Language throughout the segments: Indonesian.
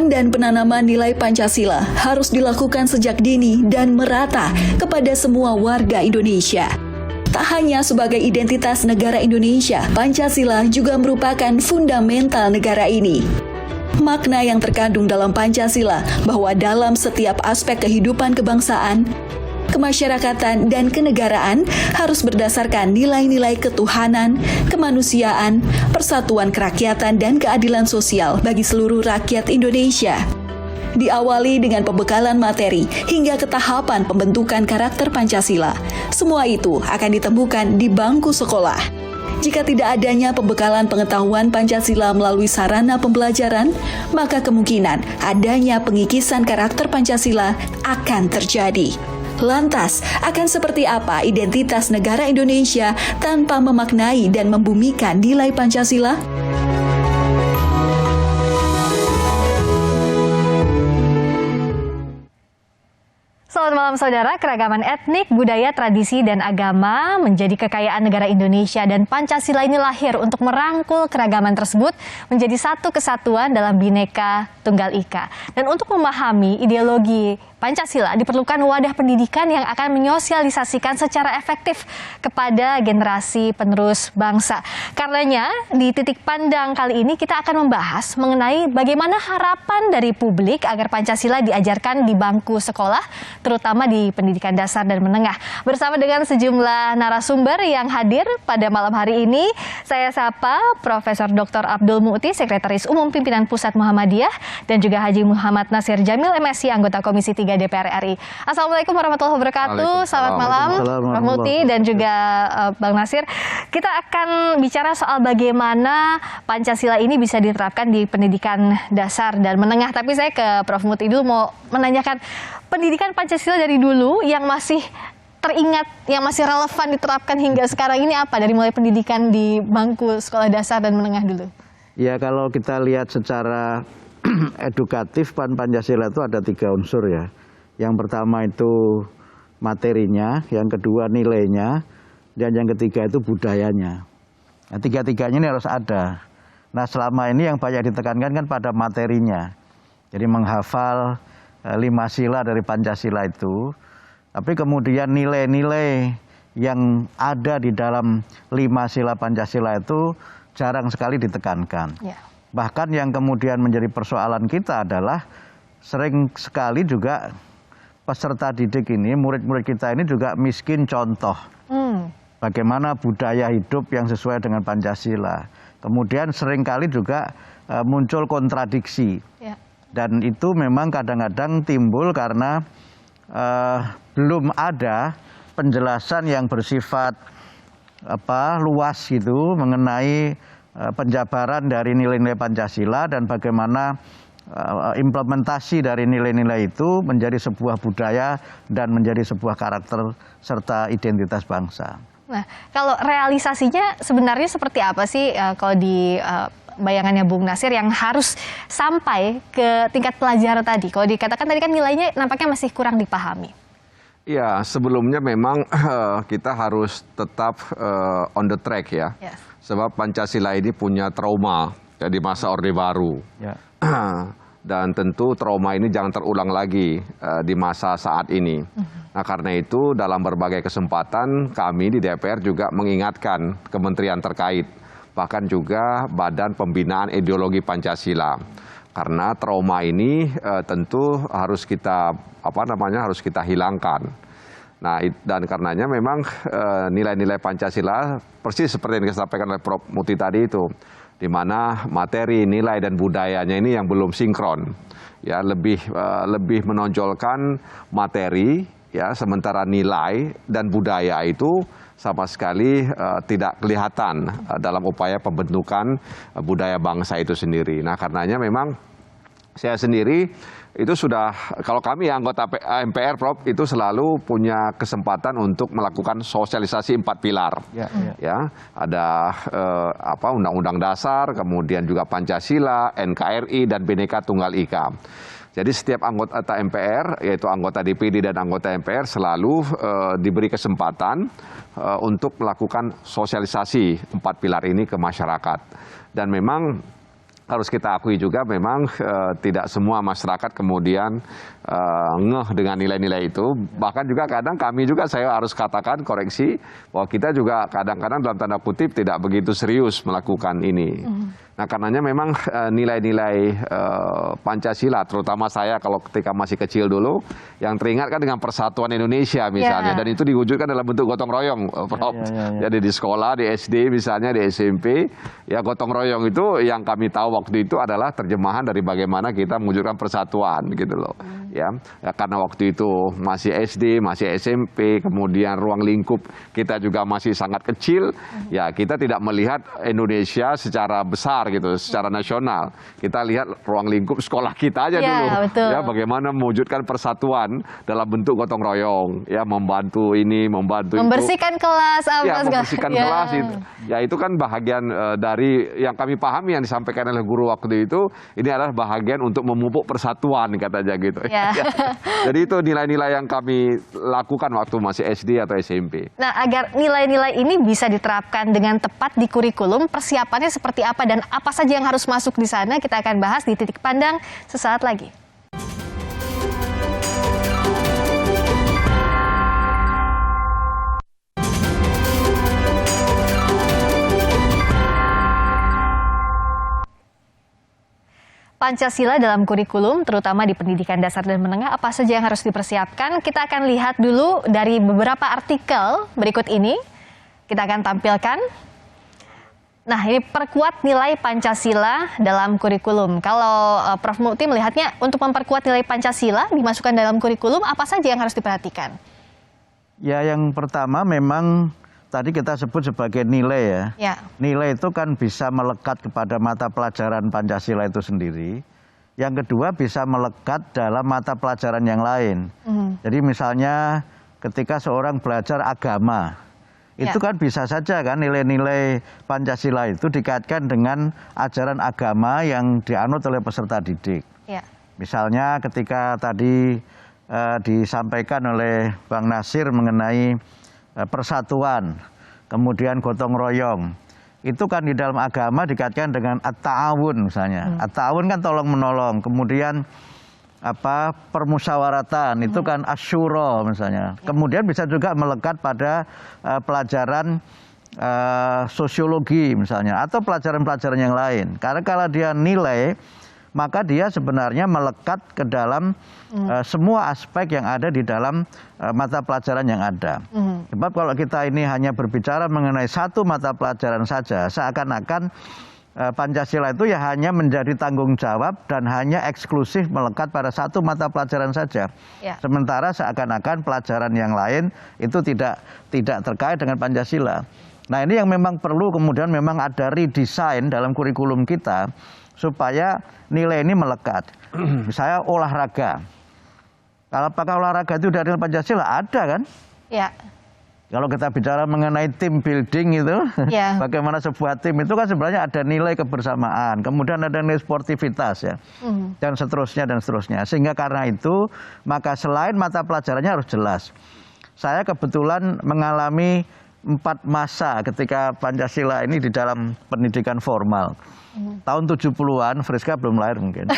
Pendidikan dan penanaman nilai Pancasila harus dilakukan sejak dini dan merata kepada semua warga Indonesia. Tak hanya sebagai identitas negara Indonesia, Pancasila juga merupakan fundamental negara ini. Makna yang terkandung dalam Pancasila bahwa dalam setiap aspek kehidupan kebangsaan, kemasyarakatan, dan kenegaraan harus berdasarkan nilai-nilai ketuhanan, kemanusiaan, persatuan kerakyatan, dan keadilan sosial bagi seluruh rakyat Indonesia. Diawali dengan pembekalan materi hingga ke tahapan pembentukan karakter Pancasila. Semua itu akan ditemukan di bangku sekolah. Jika tidak adanya pembekalan pengetahuan Pancasila melalui sarana pembelajaran, maka kemungkinan adanya pengikisan karakter Pancasila akan terjadi. Lantas, akan seperti apa identitas negara Indonesia tanpa memaknai dan membumikan nilai Pancasila? Selamat malam saudara, keragaman etnik, budaya, tradisi, dan agama menjadi kekayaan negara Indonesia dan Pancasila ini lahir untuk merangkul keragaman tersebut menjadi satu kesatuan dalam Bhinneka Tunggal Ika. Dan untuk memahami ideologi Pancasila diperlukan wadah pendidikan yang akan menyosialisasikan secara efektif kepada generasi penerus bangsa. Karenanya di titik pandang kali ini kita akan membahas mengenai bagaimana harapan dari publik agar Pancasila diajarkan di bangku sekolah, terutama di pendidikan dasar dan menengah. Bersama dengan sejumlah narasumber yang hadir pada malam hari ini, saya sapa Profesor Dr. Abdul Mu'ti, Sekretaris Umum Pimpinan Pusat Muhammadiyah, dan juga Haji Muhammad Nasir Jamil, MSI, anggota Komisi 3 DPR RI. Assalamualaikum warahmatullahi wabarakatuh. Selamat malam, Prof. Mu'ti dan juga Bang Nasir. Kita akan bicara soal bagaimana Pancasila ini bisa diterapkan di pendidikan dasar dan menengah. Tapi saya ke Prof. Mu'ti dulu mau menanyakan pendidikan Pancasila dari dulu yang masih teringat, yang masih relevan diterapkan hingga sekarang ini apa? Dari mulai pendidikan di bangku sekolah dasar dan menengah dulu. Ya, kalau kita lihat secara edukatif, Pancasila itu ada 3 unsur ya. Yang pertama itu materinya, yang kedua nilainya, dan yang ketiga itu budayanya. Nah, 3-3-nya ini harus ada. Nah, selama ini yang banyak ditekankan kan pada materinya. Jadi menghafal 5 sila dari Pancasila itu. Tapi kemudian nilai-nilai yang ada di dalam 5 sila Pancasila itu jarang sekali ditekankan. Ya. Bahkan yang kemudian menjadi persoalan kita adalah sering sekali juga peserta didik ini, murid-murid kita ini juga miskin contoh. Bagaimana budaya hidup yang sesuai dengan Pancasila. Kemudian seringkali juga muncul kontradiksi. Ya. Dan itu memang kadang-kadang timbul karena belum ada penjelasan yang bersifat luas gitu mengenai penjabaran dari nilai-nilai Pancasila dan bagaimana implementasi dari nilai-nilai itu menjadi sebuah budaya dan menjadi sebuah karakter serta identitas bangsa. Nah, kalau realisasinya sebenarnya seperti apa sih kalau di bayangannya Bung Nasir yang harus sampai ke tingkat pelajaran tadi? Kalau dikatakan tadi kan nilainya nampaknya masih kurang dipahami. Ya, sebelumnya memang kita harus tetap on the track ya. Yes. Sebab Pancasila ini punya trauma ya, di masa Orde Baru. Ya. Dan tentu trauma ini jangan terulang lagi di masa saat ini. Nah, karena itu dalam berbagai kesempatan kami di DPR juga mengingatkan kementerian terkait, bahkan juga Badan Pembinaan Ideologi Pancasila. Karena trauma ini tentu harus kita harus kita hilangkan. Nah, dan karenanya memang nilai-nilai Pancasila persis seperti yang disampaikan oleh Prof. Muti tadi itu, di mana materi, nilai, dan budayanya ini yang belum sinkron. Ya, lebih menonjolkan materi, ya, sementara nilai dan budaya itu sama sekali tidak kelihatan dalam upaya pembentukan budaya bangsa itu sendiri. Nah, karenanya memang saya sendiri itu sudah, kalau kami anggota MPR, Prof, itu selalu punya kesempatan untuk melakukan sosialisasi 4 pilar. Ya, ada Undang-Undang Dasar, kemudian juga Pancasila, NKRI, dan Bhinneka Tunggal Ika. Jadi setiap anggota MPR, yaitu anggota DPD dan anggota MPR, selalu diberi kesempatan untuk melakukan sosialisasi 4 pilar ini ke masyarakat. Dan memang harus kita akui juga memang tidak semua masyarakat kemudian ngeh dengan nilai-nilai itu. Bahkan juga kadang kami juga, saya harus katakan koreksi, bahwa kita juga kadang-kadang dalam tanda kutip tidak begitu serius melakukan ini. Nah karenanya memang nilai-nilai Pancasila, terutama saya kalau ketika masih kecil dulu, yang teringat kan dengan persatuan Indonesia misalnya, dan itu diwujudkan dalam bentuk gotong royong, Prof. Jadi di sekolah, di SD misalnya, di SMP, ya gotong royong itu yang kami tahu waktu itu adalah terjemahan dari bagaimana kita mewujudkan persatuan gitu loh. Ya, karena waktu itu masih SD, masih SMP, kemudian ruang lingkup kita juga masih sangat kecil, ya kita tidak melihat Indonesia secara besar gitu, secara nasional. Kita lihat ruang lingkup sekolah kita aja dulu, ya bagaimana mewujudkan persatuan dalam bentuk gotong royong, ya membantu ini, membantu membersihkan itu. Kelas, ya membersihkan kelas itu. Ya itu kan bahagian dari yang kami pahami yang disampaikan oleh guru waktu itu, ini adalah bahagian untuk memupuk persatuan katanya gitu. Jadi itu nilai-nilai yang kami lakukan waktu masih SD atau SMP. Nah, agar nilai-nilai ini bisa diterapkan dengan tepat di kurikulum, persiapannya seperti apa dan apa saja yang harus masuk di sana, kita akan bahas di Titik Pandang sesaat lagi. Pancasila dalam kurikulum, terutama di pendidikan dasar dan menengah, apa saja yang harus dipersiapkan? Kita akan lihat dulu dari beberapa artikel berikut ini. Kita akan tampilkan. Nah, ini perkuat nilai Pancasila dalam kurikulum. Kalau Prof. Mukti melihatnya untuk memperkuat nilai Pancasila dimasukkan dalam kurikulum, apa saja yang harus diperhatikan? Ya, yang pertama memang tadi kita sebut sebagai nilai ya. Nilai itu kan bisa melekat kepada mata pelajaran Pancasila itu sendiri. Yang kedua bisa melekat dalam mata pelajaran yang lain. Jadi misalnya ketika seorang belajar agama, itu kan bisa saja kan nilai-nilai Pancasila itu dikaitkan dengan ajaran agama yang dianut oleh peserta didik. Misalnya ketika tadi disampaikan oleh Bang Nasir mengenai persatuan, kemudian gotong royong. Itu kan di dalam agama dikaitkan dengan at-ta'awun misalnya. At-ta'awun kan tolong menolong. Kemudian permusyawaratan itu kan asyura misalnya. Kemudian bisa juga melekat pada pelajaran sosiologi misalnya atau pelajaran-pelajaran yang lain. Karena kalau dia nilai, maka dia sebenarnya melekat ke dalam semua aspek yang ada di dalam mata pelajaran yang ada. Sebab kalau kita ini hanya berbicara mengenai satu mata pelajaran saja, seakan-akan Pancasila itu ya hanya menjadi tanggung jawab dan hanya eksklusif melekat pada satu mata pelajaran saja. Sementara seakan-akan pelajaran yang lain itu tidak terkait dengan Pancasila. Nah ini yang memang perlu kemudian memang ada redesign dalam kurikulum kita supaya nilai ini melekat. Misalnya olahraga. Kalau apakah olahraga itu dari Pancasila? Ada kan? Kalau kita bicara mengenai tim building itu, bagaimana sebuah tim itu kan sebenarnya ada nilai kebersamaan, kemudian ada nilai sportivitas ya, dan seterusnya. Sehingga karena itu, maka selain mata pelajarannya harus jelas. Saya kebetulan mengalami 4 masa ketika Pancasila ini di dalam pendidikan formal. Tahun 70-an, Friska belum lahir mungkin.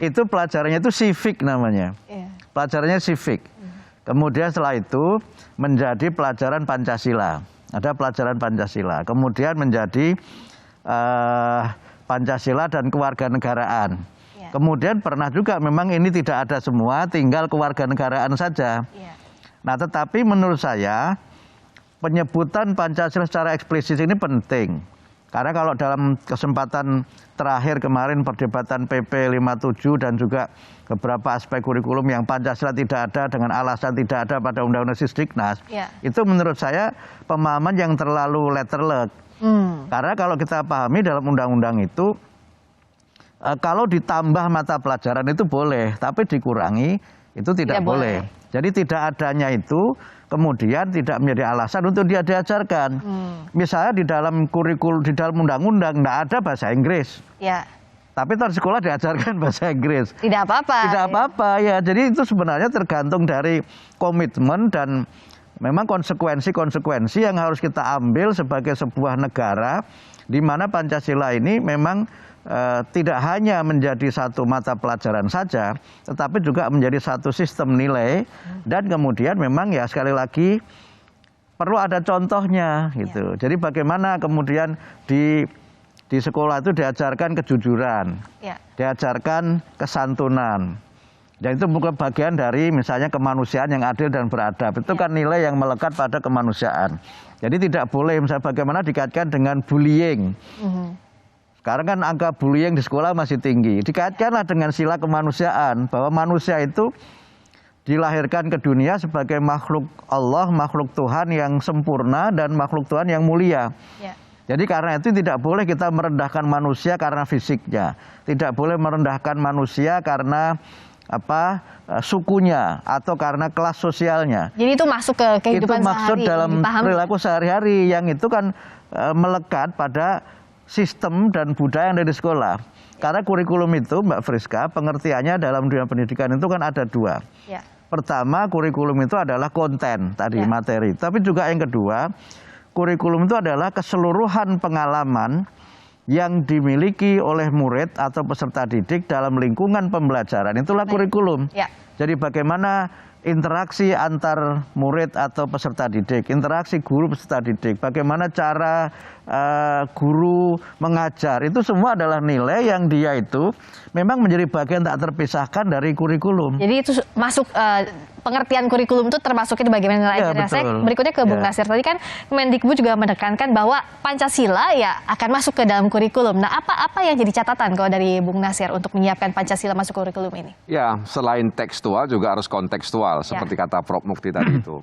Itu pelajarannya itu civic namanya. Pelajarannya civic. Kemudian setelah itu menjadi pelajaran Pancasila. Ada pelajaran Pancasila. Kemudian menjadi Pancasila dan kewarganegaraan. Kemudian pernah juga memang ini tidak ada semua, tinggal kewarganegaraan saja. Nah tetapi menurut saya penyebutan Pancasila secara eksplisit ini penting. Karena kalau dalam kesempatan terakhir kemarin perdebatan PP 57 dan juga beberapa aspek kurikulum yang Pancasila tidak ada dengan alasan tidak ada pada Undang-Undang Sisdiknas, itu menurut saya pemahaman yang terlalu letterlek. Karena kalau kita pahami dalam undang-undang itu, kalau ditambah mata pelajaran itu boleh, tapi dikurangi itu tidak boleh. Jadi tidak adanya itu kemudian tidak menjadi alasan untuk dia diajarkan. Misalnya di dalam kurikulum, di dalam undang-undang tidak ada bahasa Inggris. Tapi di sekolah diajarkan bahasa Inggris. Tidak apa-apa. Tidak apa-apa ya. Jadi itu sebenarnya tergantung dari komitmen dan memang konsekuensi-konsekuensi yang harus kita ambil sebagai sebuah negara di mana Pancasila ini memang tidak hanya menjadi satu mata pelajaran saja, tetapi juga menjadi satu sistem nilai, dan kemudian memang ya sekali lagi perlu ada contohnya gitu. Jadi bagaimana kemudian di sekolah itu diajarkan kejujuran, diajarkan kesantunan, dan itu bukan bagian dari misalnya kemanusiaan yang adil dan beradab. Itu kan nilai yang melekat pada kemanusiaan. Jadi tidak boleh misalnya bagaimana dikaitkan dengan bullying. Sekarang kan angka bullying di sekolah masih tinggi. Dikaitkanlah dengan sila kemanusiaan, bahwa manusia itu dilahirkan ke dunia sebagai makhluk Allah, makhluk Tuhan yang sempurna dan makhluk Tuhan yang mulia. Jadi karena itu tidak boleh kita merendahkan manusia karena fisiknya, tidak boleh merendahkan manusia karena sukunya atau karena kelas sosialnya. Jadi itu masuk ke kehidupan itu maksud sehari, dalam perilaku sehari-hari yang itu kan melekat pada sistem dan budaya yang ada di sekolah. Karena kurikulum itu, Mbak Friska, pengertiannya dalam dunia pendidikan itu kan ada dua. Pertama, kurikulum itu adalah konten, tadi materi. Tapi juga yang kedua, kurikulum itu adalah keseluruhan pengalaman yang dimiliki oleh murid atau peserta didik dalam lingkungan pembelajaran. Itulah kurikulum. Jadi bagaimana interaksi antar murid atau peserta didik, interaksi guru peserta didik, bagaimana cara guru mengajar, itu semua adalah nilai yang dia itu memang menjadi bagian tak terpisahkan dari kurikulum. Jadi itu masuk pengertian kurikulum itu termasuk itu bagaimana nilai ajar. Saya berikutnya ke Bung Nasir. Tadi kan Kemendikbud juga menekankan bahwa Pancasila ya akan masuk ke dalam kurikulum. Nah, apa yang jadi catatan kalau dari Bung Nasir untuk menyiapkan Pancasila masuk ke kurikulum ini? Ya, selain tekstual juga harus kontekstual seperti kata Prof. Mukti tadi itu.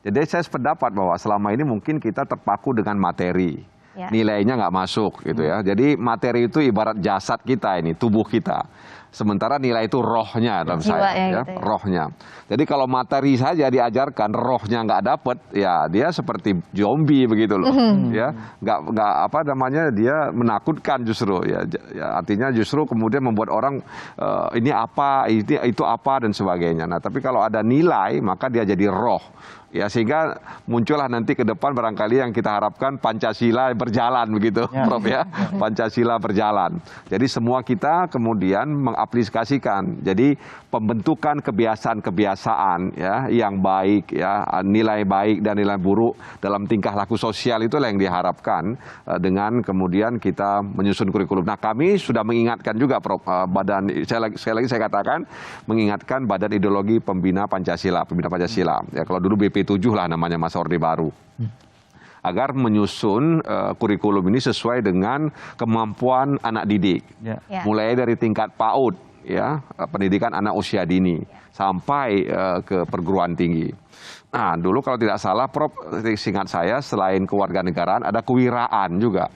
Jadi saya sependapat bahwa selama ini mungkin kita terpaku dengan materi. Nilainya nggak masuk gitu ya. Jadi materi itu ibarat jasad kita ini, tubuh kita. Sementara nilai itu rohnya dalam saya, gitu rohnya. Jadi kalau materi saja diajarkan, rohnya nggak dapet, ya dia seperti zombie begitu loh, ya nggak apa namanya dia menakutkan justru, ya artinya justru kemudian membuat orang ini apa, itu apa dan sebagainya. Nah tapi kalau ada nilai maka dia jadi roh. Ya sehingga muncullah nanti ke depan barangkali yang kita harapkan Pancasila berjalan begitu, Prof ya. Pancasila berjalan. Jadi semua kita kemudian mengaplikasikan. Jadi pembentukan kebiasaan-kebiasaan ya yang baik ya, nilai baik dan nilai buruk dalam tingkah laku sosial itulah yang diharapkan dengan kemudian kita menyusun kurikulum. Nah, kami sudah mengingatkan juga Prof, sekali lagi saya katakan mengingatkan Badan Ideologi Pembina Pancasila. Ya kalau dulu BP7 lah namanya masa Orde Baru. Agar menyusun kurikulum ini sesuai dengan kemampuan anak didik. Mulai dari tingkat PAUD, ya, pendidikan anak usia dini, sampai ke perguruan tinggi. Nah, dulu kalau tidak salah, Prof, seingat saya, selain kewarganegaraan, ada kewiraan juga.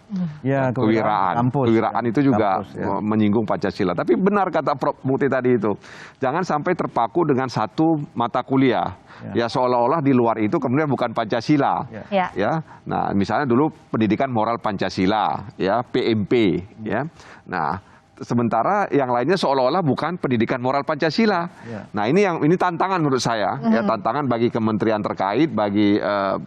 Ya, kewiraan. Kewiraan itu juga menyinggung Pancasila. Tapi benar kata Prof Mukti tadi itu, jangan sampai terpaku dengan satu mata kuliah. Ya seolah-olah di luar itu kemudian bukan Pancasila. Ya, nah misalnya dulu pendidikan moral Pancasila, ya PMP, ya. Nah. Sementara yang lainnya seolah-olah bukan pendidikan moral Pancasila. Nah ini tantangan menurut saya, ya tantangan bagi kementerian terkait, bagi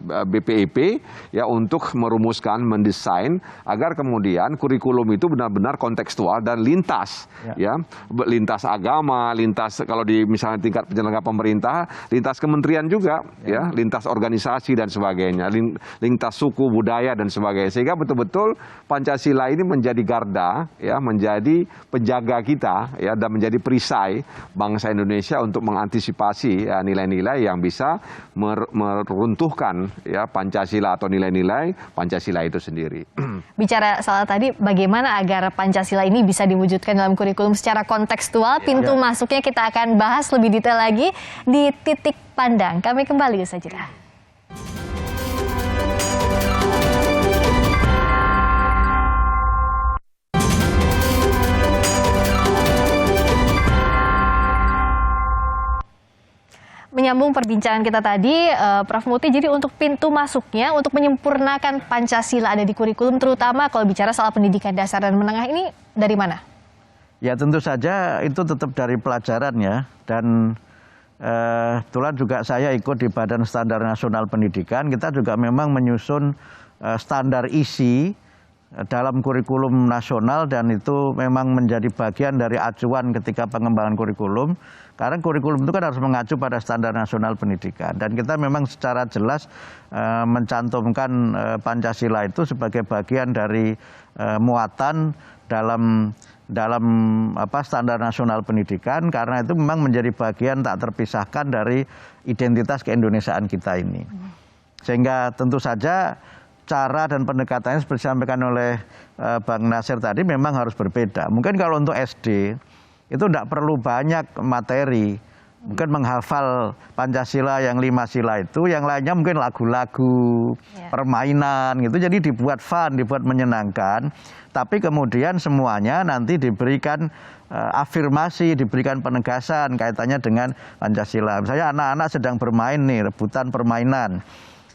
BPIP ya untuk merumuskan, mendesain agar kemudian kurikulum itu benar-benar kontekstual dan lintas, ya lintas agama, lintas kalau di misalnya tingkat penyelenggara pemerintah, lintas kementerian juga, ya lintas organisasi dan sebagainya, lintas suku, budaya dan sebagainya, sehingga betul-betul Pancasila ini menjadi garda, ya menjadi penjaga kita ya dan menjadi perisai bangsa Indonesia untuk mengantisipasi ya, nilai-nilai yang bisa meruntuhkan ya Pancasila atau nilai-nilai Pancasila itu sendiri. Bicara soal tadi bagaimana agar Pancasila ini bisa diwujudkan dalam kurikulum secara kontekstual, pintu masuknya kita akan bahas lebih detail lagi di Titik Pandang. Kami kembali saja. Menyambung perbincangan kita tadi, Prof Mukti, jadi untuk pintu masuknya, untuk menyempurnakan Pancasila ada di kurikulum, terutama kalau bicara soal pendidikan dasar dan menengah ini dari mana? Ya tentu saja itu tetap dari pelajaran ya, dan kebetulan juga saya ikut di Badan Standar Nasional Pendidikan, kita juga memang menyusun standar isi dalam kurikulum nasional dan itu memang menjadi bagian dari acuan ketika pengembangan kurikulum. Karena kurikulum itu kan harus mengacu pada standar nasional pendidikan dan kita memang secara jelas mencantumkan Pancasila itu sebagai bagian dari muatan dalam standar nasional pendidikan karena itu memang menjadi bagian tak terpisahkan dari identitas keindonesiaan kita ini. Sehingga tentu saja cara dan pendekatannya seperti disampaikan oleh Bang Nasir tadi memang harus berbeda. Mungkin kalau untuk SD itu tidak perlu banyak materi, mungkin menghafal Pancasila yang 5 sila itu, yang lainnya mungkin lagu-lagu, permainan gitu, jadi dibuat fun, dibuat menyenangkan, tapi kemudian semuanya nanti diberikan afirmasi, diberikan penegasan kaitannya dengan Pancasila. Misalnya anak-anak sedang bermain nih, rebutan permainan.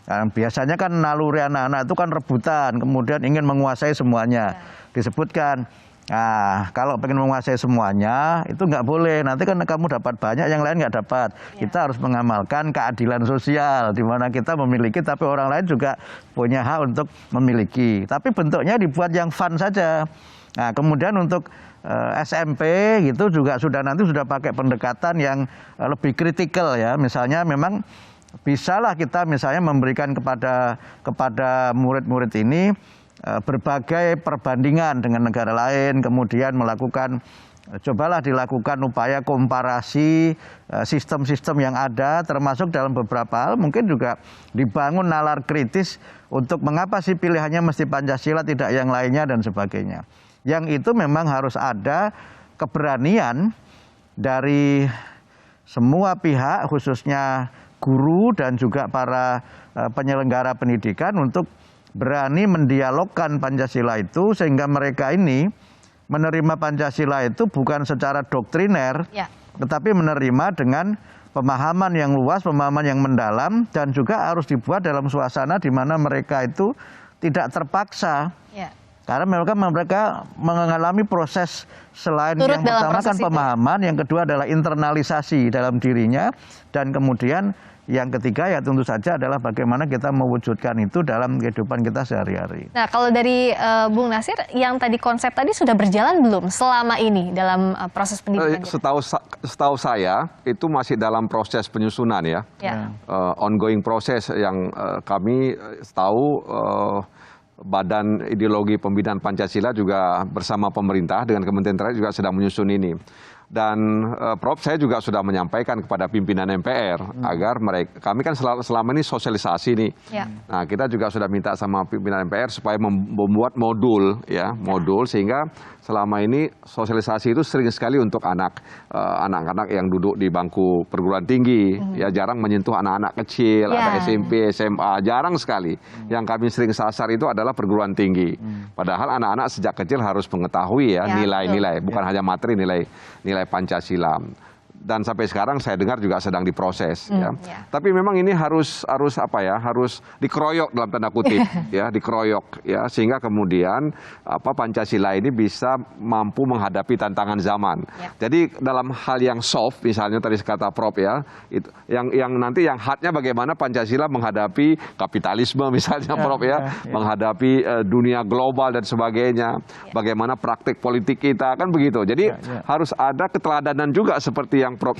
Nah, biasanya kan naluri anak-anak itu kan rebutan, kemudian ingin menguasai semuanya. Disebutkan, nah kalau pengen menguasai semuanya itu nggak boleh, nanti kan kamu dapat banyak, yang lain nggak dapat. Kita harus mengamalkan keadilan sosial, di mana kita memiliki tapi orang lain juga punya hak untuk memiliki. Tapi bentuknya dibuat yang fun saja. Nah kemudian untuk SMP gitu juga nanti sudah pakai pendekatan yang lebih kritikal ya. Misalnya memang bisalah kita misalnya memberikan kepada murid-murid ini berbagai perbandingan dengan negara lain, kemudian cobalah dilakukan upaya komparasi sistem-sistem yang ada, termasuk dalam beberapa hal mungkin juga dibangun nalar kritis untuk mengapa sih pilihannya mesti Pancasila tidak yang lainnya dan sebagainya. Yang itu memang harus ada keberanian dari semua pihak, khususnya guru dan juga para penyelenggara pendidikan untuk berani mendialogkan Pancasila itu sehingga mereka ini menerima Pancasila itu bukan secara doktriner, tetapi menerima dengan pemahaman yang luas, pemahaman yang mendalam, dan juga harus dibuat dalam suasana di mana mereka itu tidak terpaksa. Karena mereka mengalami proses selain yang pertama kan pemahaman, yang kedua adalah internalisasi dalam dirinya, dan kemudian yang ketiga ya tentu saja adalah bagaimana kita mewujudkan itu dalam kehidupan kita sehari-hari. Nah kalau dari Bung Nasir, yang tadi konsep tadi sudah berjalan belum selama ini dalam proses pendidikan? Setahu saya itu masih dalam proses penyusunan ya. Ongoing proses yang kami tahu Badan Ideologi Pembinaan Pancasila juga bersama pemerintah dengan Kementerian Terkait juga sedang menyusun ini. Dan Prof, saya juga sudah menyampaikan kepada pimpinan MPR agar kami kan selama ini sosialisasi nih. Nah, kita juga sudah minta sama pimpinan MPR supaya membuat modul sehingga selama ini sosialisasi itu sering sekali untuk anak-anak yang duduk di bangku perguruan tinggi, ya jarang menyentuh anak-anak kecil, ada SMP, SMA, jarang sekali. Yang kami sering sasar itu adalah perguruan tinggi. Padahal anak-anak sejak kecil harus mengetahui nilai-nilai, bukan hanya materi, nilai Pancasila. Dan sampai sekarang saya dengar juga sedang diproses. Tapi memang ini harus dikeroyok dalam tanda kutip, dikeroyok ya, sehingga kemudian Pancasila ini bisa mampu menghadapi tantangan zaman. Jadi dalam hal yang soft, misalnya tadi kata Prof ya, itu yang nanti yang hardnya bagaimana Pancasila menghadapi kapitalisme misalnya Prof ya, menghadapi dunia global dan sebagainya, bagaimana praktik politik kita kan begitu. Jadi harus ada keteladanan juga seperti yang Prof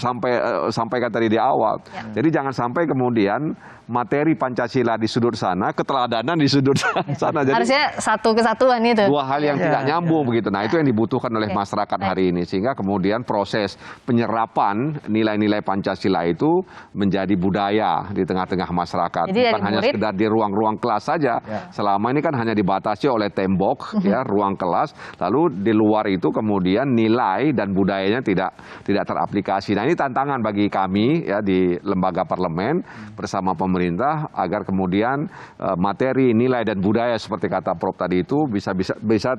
sampaikan tadi di awal. Jadi jangan sampai kemudian materi Pancasila di sudut sana, keteladanan di sudut sana. Jadi harusnya satu kesatuan itu. Dua hal yang tidak nyambung begitu. Nah itu yang dibutuhkan oleh masyarakat hari ini. Sehingga kemudian proses penyerapan nilai-nilai Pancasila itu menjadi budaya di tengah-tengah masyarakat. Jadi bukan hanya sekedar di ruang-ruang kelas saja. Selama ini kan hanya dibatasi oleh tembok, ruang kelas. Lalu di luar itu kemudian nilai dan budayanya tidak teraplikasi. Nah ini tantangan bagi kami ya di lembaga parlemen bersama pemerintah agar kemudian materi, nilai dan budaya seperti kata Prof tadi itu bisa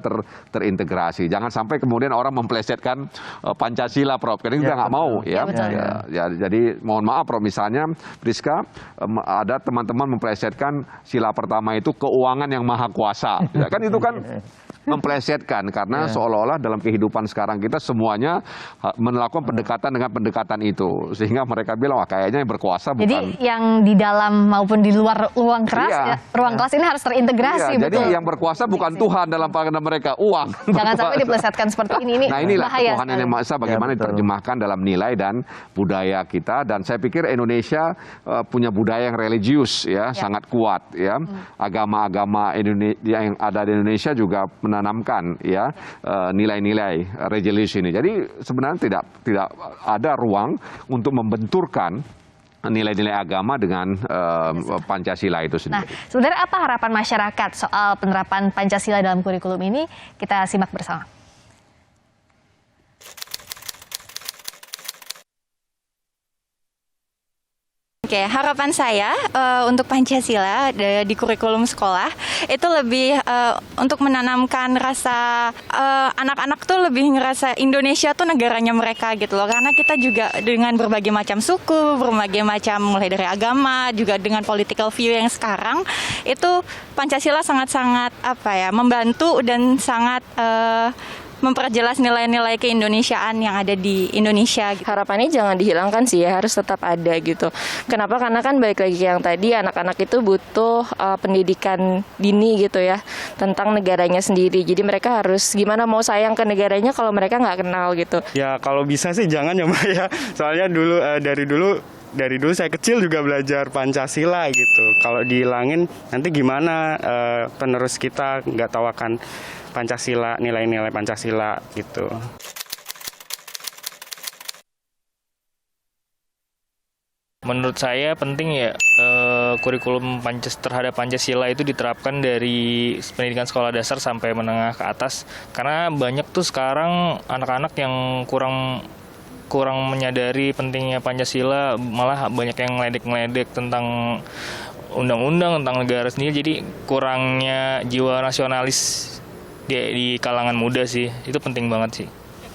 terintegrasi. Jangan sampai kemudian orang memplesetkan Pancasila Prof. Karena kita nggak mau ya. Jadi mohon maaf Prof, misalnya Priska ada teman-teman memplesetkan sila pertama itu keuangan yang maha kuasa. Kan itu kan memplesetkan karena seolah-olah dalam kehidupan sekarang kita semuanya melakukan pendekatan dengan pendekatan itu, sehingga mereka bilang wah kayaknya yang berkuasa bukan. Jadi yang di dalam maupun di luar ruang kelas, ruang kelas ini harus terintegrasi. Jadi yang berkuasa bukan Tuhan dalam pandangan mereka, uang. Jangan sampai diplesetkan seperti ini. Nah inilah bahaya Tuhan yang Maha Esa bagaimana diterjemahkan dalam nilai dan budaya kita, dan saya pikir Indonesia punya budaya yang religius sangat kuat ya. Agama-agama yang ada di Indonesia juga menanamkan nilai-nilai religius ini. Jadi sebenarnya tidak ada ruang untuk membenturkan nilai-nilai agama dengan Pancasila itu sendiri. Nah, sebenarnya apa harapan masyarakat soal penerapan Pancasila dalam kurikulum ini? Kita simak bersama. Oke, harapan saya untuk Pancasila di kurikulum sekolah itu lebih untuk menanamkan rasa anak-anak tuh lebih ngerasa Indonesia tuh negaranya mereka gitu loh. Karena kita juga dengan berbagai macam suku, berbagai macam mulai dari agama, juga dengan political view yang sekarang itu Pancasila sangat-sangat membantu dan sangat memperjelas nilai-nilai keindonesiaan yang ada di Indonesia. Gitu. Harapannya jangan dihilangkan sih ya, harus tetap ada gitu. Kenapa? Karena kan balik lagi ke yang tadi, anak-anak itu butuh pendidikan dini gitu ya, tentang negaranya sendiri. Jadi mereka harus gimana mau sayang ke negaranya kalau mereka nggak kenal gitu. Ya kalau bisa sih jangan ya Mbak ya, soalnya dari dulu saya kecil juga belajar Pancasila gitu. Kalau dihilangin nanti gimana penerus kita nggak tahu akan Pancasila, nilai-nilai Pancasila gitu. Menurut saya penting ya kurikulum terhadap Pancasila itu diterapkan dari pendidikan sekolah dasar sampai menengah ke atas. Karena banyak tuh sekarang anak-anak yang kurang menyadari pentingnya Pancasila, malah banyak yang ngeledek-ngeledek tentang undang-undang, tentang negara sendiri. Jadi kurangnya jiwa nasionalis di kalangan muda sih, itu penting banget sih.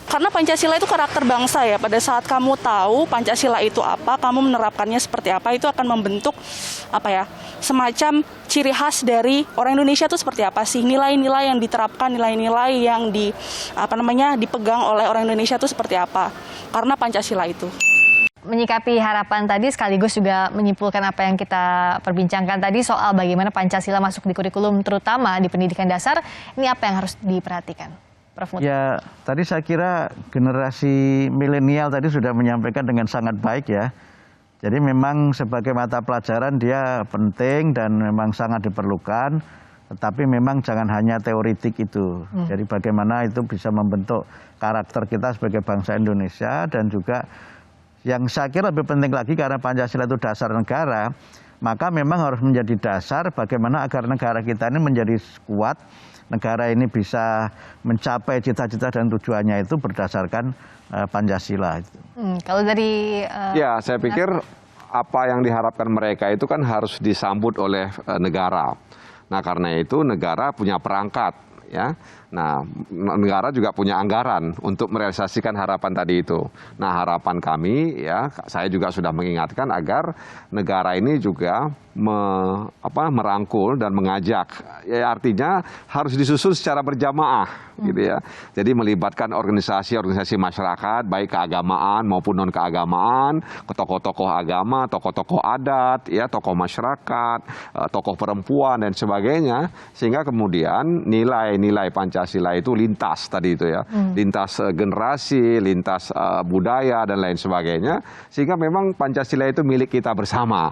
Karena Pancasila itu karakter bangsa ya, pada saat kamu tahu Pancasila itu apa, kamu menerapkannya seperti apa, itu akan membentuk semacam ciri khas dari orang Indonesia itu seperti apa sih, nilai-nilai yang diterapkan, nilai-nilai yang dipegang oleh orang Indonesia itu seperti apa, karena Pancasila itu. Menyikapi harapan tadi sekaligus juga menyimpulkan apa yang kita perbincangkan tadi soal bagaimana Pancasila masuk di kurikulum terutama di pendidikan dasar, ini apa yang harus diperhatikan, Prof. Muti? Ya, tadi saya kira generasi milenial tadi sudah menyampaikan dengan sangat baik ya. Jadi memang sebagai mata pelajaran dia penting dan memang sangat diperlukan, tetapi memang jangan hanya teoritik itu. Jadi bagaimana itu bisa membentuk karakter kita sebagai bangsa Indonesia, dan juga yang saya kira lebih penting lagi karena Pancasila itu dasar negara, maka memang harus menjadi dasar bagaimana agar negara kita ini menjadi kuat, negara ini bisa mencapai cita-cita dan tujuannya itu berdasarkan Pancasila. Kalau dari ya saya pikir apa yang diharapkan mereka itu kan harus disambut oleh negara. Nah karena itu negara punya perangkat ya. Nah, negara juga punya anggaran untuk merealisasikan harapan tadi itu. Nah, harapan kami ya, saya juga sudah mengingatkan agar negara ini juga merangkul dan mengajak. Ya, artinya harus disusun secara berjamaah, gitu ya. Jadi melibatkan organisasi-organisasi masyarakat, baik keagamaan maupun non keagamaan, tokoh-tokoh agama, tokoh-tokoh adat, ya, tokoh masyarakat, tokoh perempuan dan sebagainya, sehingga kemudian nilai-nilai Pancasila itu lintas tadi itu ya, lintas generasi, lintas budaya dan lain sebagainya, sehingga memang Pancasila itu milik kita bersama,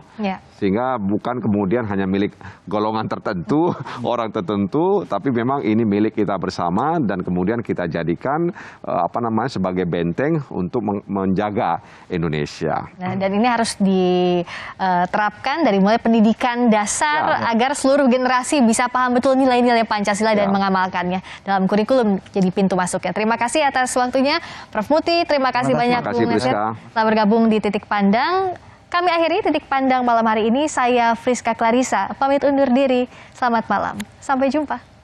sehingga bukan kemudian hanya milik golongan tertentu, orang tertentu, tapi memang ini milik kita bersama dan kemudian kita jadikan sebagai benteng untuk menjaga Indonesia. Nah, dan ini harus diterapkan dari mulai pendidikan dasar agar seluruh generasi bisa paham betul nilai-nilai Pancasila dan mengamalkannya dalam kurikulum jadi pintu masuknya. Terima kasih atas waktunya Prof. Muti, terima kasih banyak Bung Nasir telah bergabung di Titik Pandang. Kami akhiri Titik Pandang malam hari ini. Saya Friska Clarissa, pamit undur diri. Selamat malam. Sampai jumpa.